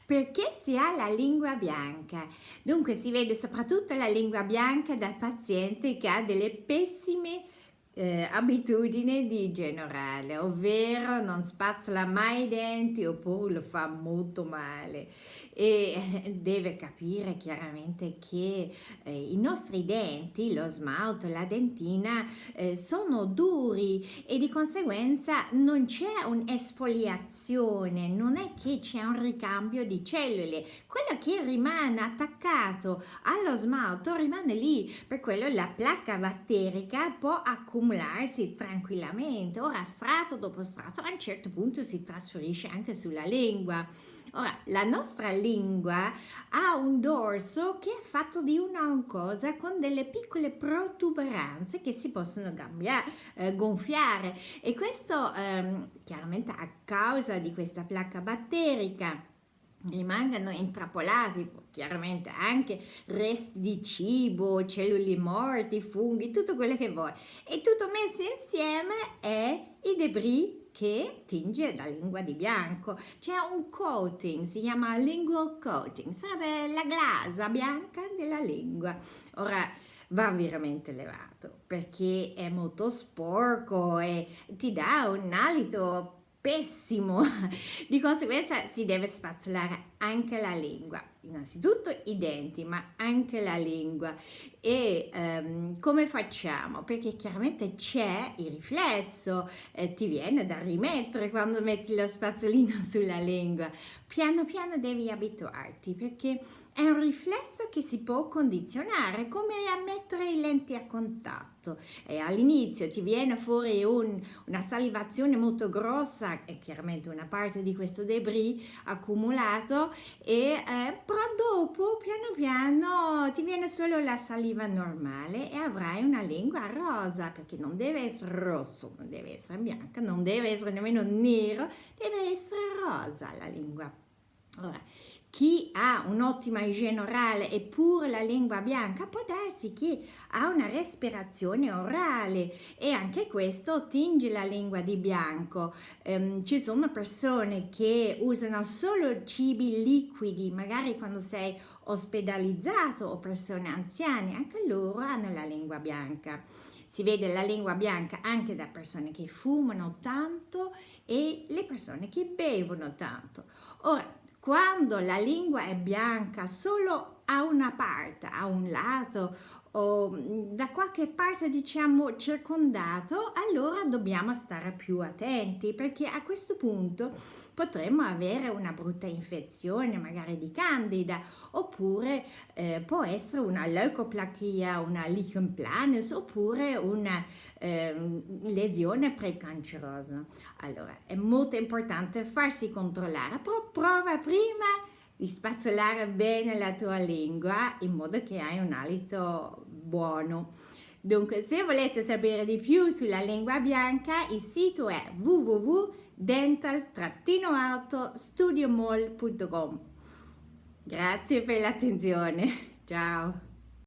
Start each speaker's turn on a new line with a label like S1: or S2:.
S1: Perché si ha la lingua bianca? Dunque si vede soprattutto la lingua bianca dal paziente che ha delle pessime abitudini di igiene orale, ovvero non spazzola mai i denti oppure lo fa molto male e deve capire chiaramente che i nostri denti, lo smalto, la dentina sono duri e di conseguenza non c'è un'esfoliazione, non è che c'è un ricambio di cellule, quello che rimane attaccato allo smalto rimane lì, per quello la placca batterica può accumularsi tranquillamente, ora strato dopo strato a un certo punto si trasferisce anche sulla lingua. Ora, la nostra lingua ha un dorso che è fatto di una cosa con delle piccole protuberanze che si possono gonfiare e questo chiaramente a causa di questa placca batterica rimangono intrappolati chiaramente anche resti di cibo, cellule morti, funghi, tutto quello che vuoi e tutto messo insieme è i debris che tinge la lingua di bianco. C'è un coating, si chiama lingual coating, sarebbe la glasa bianca della lingua. Ora va veramente levato perché è molto sporco e ti dà un alito pessimo. Di conseguenza si deve spazzolare anche la lingua, innanzitutto i denti, ma anche la lingua. E come facciamo? Perché chiaramente c'è il riflesso, ti viene da rimettere quando metti lo spazzolino sulla lingua. Piano piano devi abituarti perché è un riflesso che si può condizionare, come a mettere i lenti a contatto. E all'inizio ti viene fuori una salivazione molto grossa, e chiaramente una parte di questo debris accumulato, però dopo piano piano ti viene solo la saliva normale e avrai una lingua rosa, perché non deve essere rosso, non deve essere bianca, non deve essere nemmeno nero, deve essere rosa la lingua. Ora, chi ha un'ottima igiene orale eppure la lingua bianca può darsi che ha una respirazione orale e anche questo tinge la lingua di bianco. Ci sono persone che usano solo cibi liquidi, magari quando sei ospedalizzato o persone anziane, anche loro hanno la lingua bianca. Si vede la lingua bianca anche da persone che fumano tanto e le persone che bevono tanto. Ora, quando la lingua è bianca solo a una parte, a un lato o da qualche parte diciamo circondato, allora dobbiamo stare più attenti perché a questo punto potremmo avere una brutta infezione magari di candida oppure può essere una leucoplakia, una lichen planus oppure una lesione precancerosa. Allora è molto importante farsi controllare, però prova prima di spazzolare bene la tua lingua in modo che hai un alito buono. Dunque, se volete sapere di più sulla lingua bianca, il sito è www.dental-studiomall.com. Grazie per l'attenzione. Ciao.